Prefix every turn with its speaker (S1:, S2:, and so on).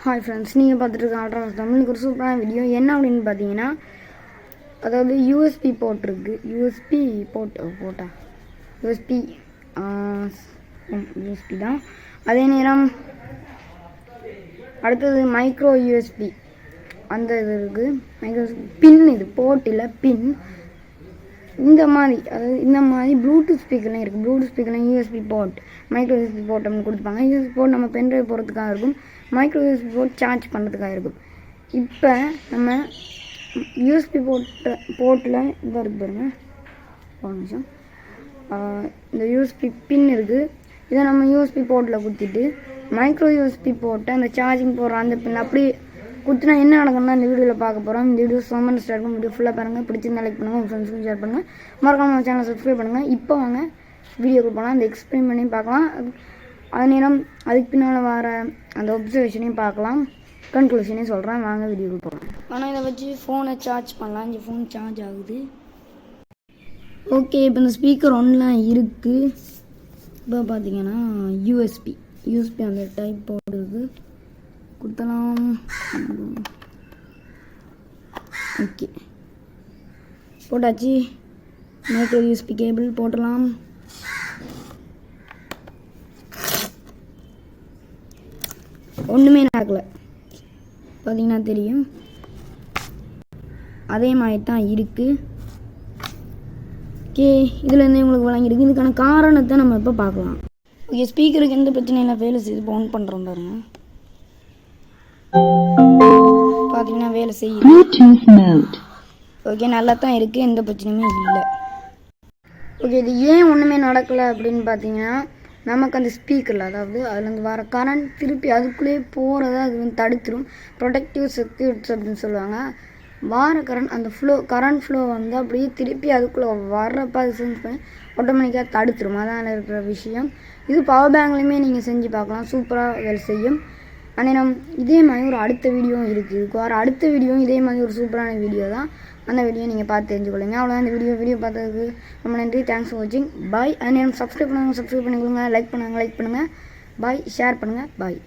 S1: Hi friends, நீங்கள் பார்த்துட்டு இருக்க ஆல்ட்ராஸ் தமிழுக்கு ஒரு சூப்பரான வீடியோ. என்ன அப்படின்னு பார்த்தீங்கன்னா, அதாவது யூஎஸ்பி போர்ட் இருக்குது. யூஎஸ்பி தான். அதே நேரம் அடுத்தது மைக்ரோ யூஎஸ்பி அந்த இது இருக்குது. மைக்ரோ பின், இது போர்ட் இல்லை பின். இந்த மாதிரி ப்ளூடூத் ஸ்பீக்கர்லாம் இருக்குது. ப்ளூடூத் ஸ்பீக்கர்லாம் USB port, micro USB port அப்படின்னு கொடுத்துப்பாங்க. யூஎஸ்பி போர்ட் நம்ம பென்ட்ரைவ் போகிறதுக்காக இருக்கும். மைக்ரோ யூஎஸ்பி போர்ட் சார்ஜ் பண்ணுறதுக்காக இருக்கும். இப்போ நம்ம யூஎஸ்பி போர்ட்டில் இதாக இருக்குது பாருங்கள், ஒரு நிமிஷம். இந்த யூஎஸ்பி பின் இருக்குது. இதை நம்ம யூஎஸ்பி போர்ட்டில் குத்திட்டு மைக்ரோ யூஎஸ்பி போர்ட்டை அந்த சார்ஜிங் போடுற அந்த பின் அப்படி கொடுத்துனா என்ன நடக்கும்னா இந்த வீடியோவில் பார்க்க போகிறோம். இந்த வீடியோ சோமன் ஸ்டார்ட் இருக்கும். வீடியோ ஃபுல்லாக பாருங்கள். பிடிச்சிருந்தா லைக் பண்ணுங்கள், உங்கள் ஃப்ரெண்ட்ஸுக்கும் ஷேர் பண்ணுங்கள். மறக்காம நம்ம சேனலை சப்ஸ்கிரைப் பண்ணுங்கள். இப்போ வாங்க வீடியோக்கு போகலாம். அந்த எக்ஸ்பிளைன் பண்ணி பார்க்கலாம். அது நேரம் அதுக்கு பின்னால் வர அந்த ஒப்சர்வேஷனையும் பார்க்கலாம். கன்க்ளூஷனையும் சொல்கிறேன். வாங்க வீடியோக்கு போகலாம். ஆனால் இதை வச்சு ஃபோனை சார்ஜ் பண்ணலாம். இந்த ஃபோன் சார்ஜ் ஆகுது. ஓகே, இப்போ இந்த ஸ்பீக்கர் ஒன்லாம் இருக்குது. இப்போ பார்த்தீங்கன்னா யூஎஸ்பி அந்த டைப் போடுறது கொடுத்தலாம். ஓகே, போட்டாச்சு. மைக்ரோ யூஎஸ்பி கேபிள் போட்டலாம். ஒன்றுமே நடக்கலை, பார்த்தீங்கன்னா தெரியும். அதே மாதிரி தான் இருக்குது. ஓகே, இதுலேருந்து உங்களுக்கு வழங்கியிருக்கு. இதுக்கான காரணத்தை நம்ம இப்போ பார்க்கலாம். ஓகே, ஸ்பீக்கருக்கு எந்த பிரச்சனையும் இல்லை, வேலை செய்யுது. இப்போ ஆன் பண்ணுறோம் பாருங்க, பார்த்தீங்கன்னா வேலை செய்யுது. ஓகே, நல்லா தான் இருக்குது, எந்த பிரச்சனையுமே இல்லை. ஓகே, இது ஏன் ஒன்றுமே நடக்கலை அப்படின்னு பார்த்தீங்கன்னா, நமக்கு அந்த ஸ்பீக்கரில், அதாவது அதுலேருந்து வர கரண்ட் திருப்பி அதுக்குள்ளேயே போகிறத அது வந்து தடுத்துரும். ப்ரொடெக்டிவ் சர்க்யூட்ஸ் அப்படின்னு சொல்லுவாங்க. வார அந்த கரண்ட் ஃப்ளோ வந்து அப்படியே திருப்பி அதுக்குள்ளே வர்றப்ப அது சென்ஸ் பண்ணி ஆட்டோமேட்டிக்காக தடுத்துரும். அதான் இருக்கிற விஷயம். இது பவர் பேங்க்லேயுமே நீங்கள் செஞ்சு பார்க்கலாம், சூப்பராக வேலை செய்யும். ஆனால் இதே மாதிரி ஒரு அடுத்த வீடியோவும் இருக்குது. வர அடுத்த வீடியோவும் இதே மாதிரி ஒரு சூப்பரான வீடியோ தான். அந்த வீடியோ நீங்கள் பார்த்து தெரிஞ்சுக்கொள்ளுங்க. அவ்வளோதான் இந்த வீடியோ பார்த்ததுக்கு ரொம்ப நன்றி. தேங்க்ஸ் ஃபார் வாட்சிங். பாய். அண்ட் சப்ஸ்கிரைப் பண்ணுங்கள், லைக் பண்ணுங்கள். பாய். ஷேர் பண்ணுங்கள். பாய்.